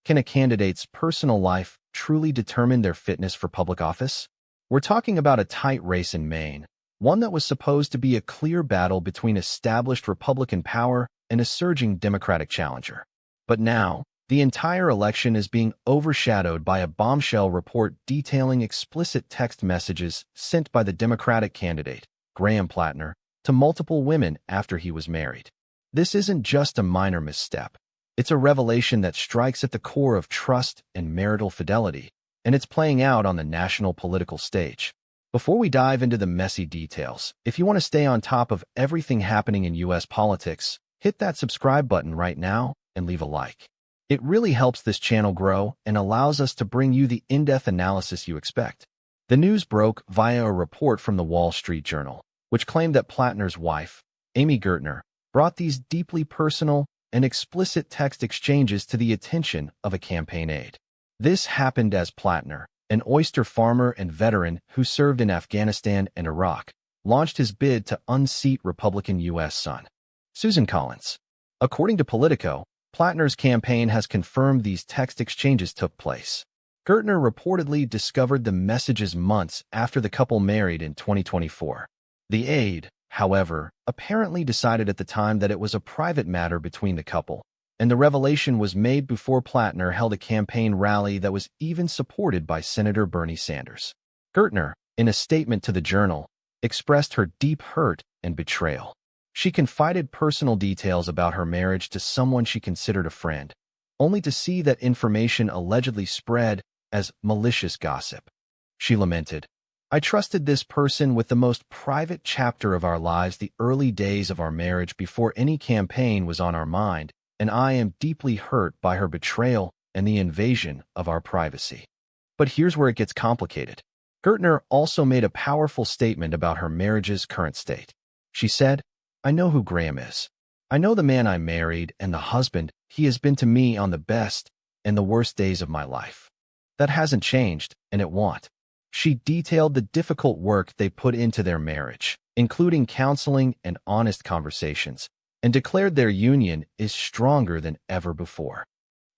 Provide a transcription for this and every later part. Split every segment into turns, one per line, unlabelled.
Can a candidate's personal life truly determine their fitness for public office? We're talking about a tight race in Maine, one that was supposed to be a clear battle between established Republican power and a surging Democratic challenger. But now, the entire election is being overshadowed by a bombshell report detailing explicit text messages sent by the Democratic candidate, Graham Plattner, to multiple women after he was married. This isn't just a minor misstep. It's a revelation that strikes at the core of trust and marital fidelity, and it's playing out on the national political stage. Before we dive into the messy details, if you want to stay on top of everything happening in U.S. politics, hit that subscribe button right now and leave a like. It really helps this channel grow and allows us to bring you the in-depth analysis you expect. The news broke via a report from the Wall Street Journal, which claimed that Plattner's wife, Amy Gertner, brought these deeply personal and explicit text exchanges to the attention of a campaign aide. This happened as Plattner, an oyster farmer and veteran who served in Afghanistan and Iraq, launched his bid to unseat Republican U.S. Son. Susan Collins. According to Politico, Plattner's campaign has confirmed these text exchanges took place. Gertner reportedly discovered the messages months after the couple married in 2024. The aide, however, apparently decided at the time that it was a private matter between the couple, and the revelation was made before Plattner held a campaign rally that was even supported by Senator Bernie Sanders. Gertner, in a statement to the Journal, expressed her deep hurt and betrayal. She confided personal details about her marriage to someone she considered a friend, only to see that information allegedly spread as malicious gossip. She lamented, "I trusted this person with the most private chapter of our lives the early days of our marriage before any campaign was on our mind, and I am deeply hurt by her betrayal and the invasion of our privacy." But here's where it gets complicated. Gertner also made a powerful statement about her marriage's current state. She said, "I know who Graham is. I know the man I married and the husband he has been to me on the best and the worst days of my life. That hasn't changed, and it won't." She detailed the difficult work they put into their marriage, including counseling and honest conversations, and declared their union is stronger than ever before.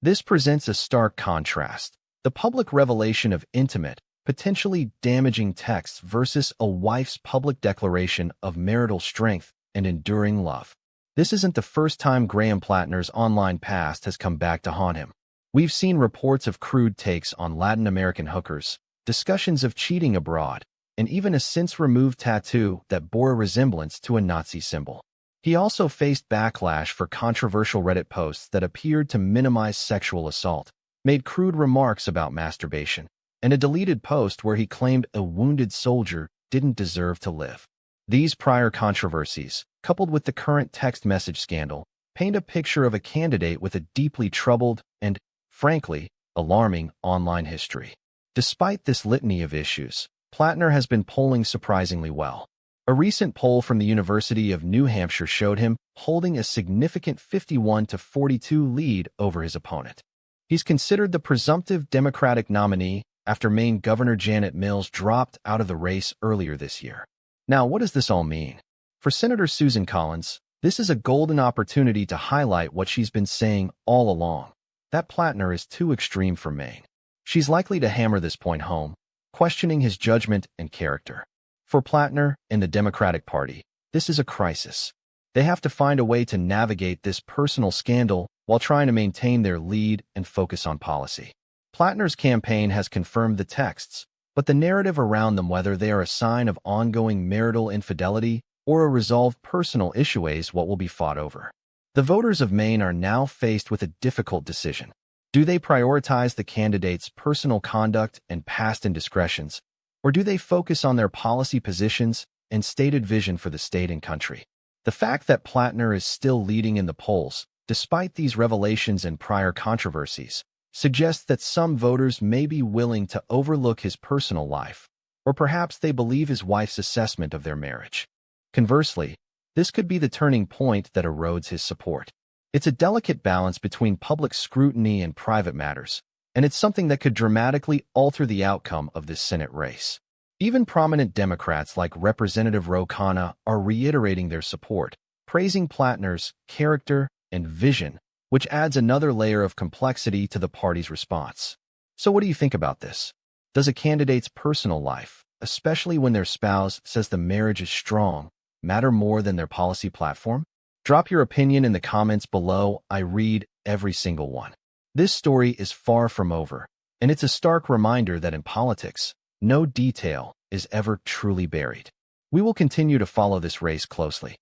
This presents a stark contrast: the public revelation of intimate, potentially damaging texts versus a wife's public declaration of marital strength and enduring love. This isn't the first time Graham Plattner's online past has come back to haunt him. We've seen reports of crude takes on Latin American hookers, discussions of cheating abroad, and even a since-removed tattoo that bore a resemblance to a Nazi symbol. He also faced backlash for controversial Reddit posts that appeared to minimize sexual assault, made crude remarks about masturbation, and a deleted post where he claimed a wounded soldier didn't deserve to live. These prior controversies, coupled with the current text message scandal, paint a picture of a candidate with a deeply troubled and, frankly, alarming online history. Despite this litany of issues, Plattner has been polling surprisingly well. A recent poll from the University of New Hampshire showed him holding a significant 51-42 lead over his opponent. He's considered the presumptive Democratic nominee after Maine Governor Janet Mills dropped out of the race earlier this year. Now, what does this all mean? For Senator Susan Collins, this is a golden opportunity to highlight what she's been saying all along: that Plattner is too extreme for Maine. She's likely to hammer this point home, questioning his judgment and character. For Plattner and the Democratic Party, this is a crisis. They have to find a way to navigate this personal scandal while trying to maintain their lead and focus on policy. Plattner's campaign has confirmed the texts, but the narrative around them, whether they are a sign of ongoing marital infidelity or a resolved personal issue, is what will be fought over. The voters of Maine are now faced with a difficult decision. Do they prioritize the candidate's personal conduct and past indiscretions, or do they focus on their policy positions and stated vision for the state and country? The fact that Plattner is still leading in the polls, despite these revelations and prior controversies, suggests that some voters may be willing to overlook his personal life, or perhaps they believe his wife's assessment of their marriage. Conversely, this could be the turning point that erodes his support. It's a delicate balance between public scrutiny and private matters, and it's something that could dramatically alter the outcome of this Senate race. Even prominent Democrats like Representative Ro Khanna are reiterating their support, praising Plattner's character and vision, which adds another layer of complexity to the party's response. So what do you think about this? Does a candidate's personal life, especially when their spouse says the marriage is strong, matter more than their policy platform? Drop your opinion in the comments below. I read every single one. This story is far from over, and it's a stark reminder that in politics, no detail is ever truly buried. We will continue to follow this race closely.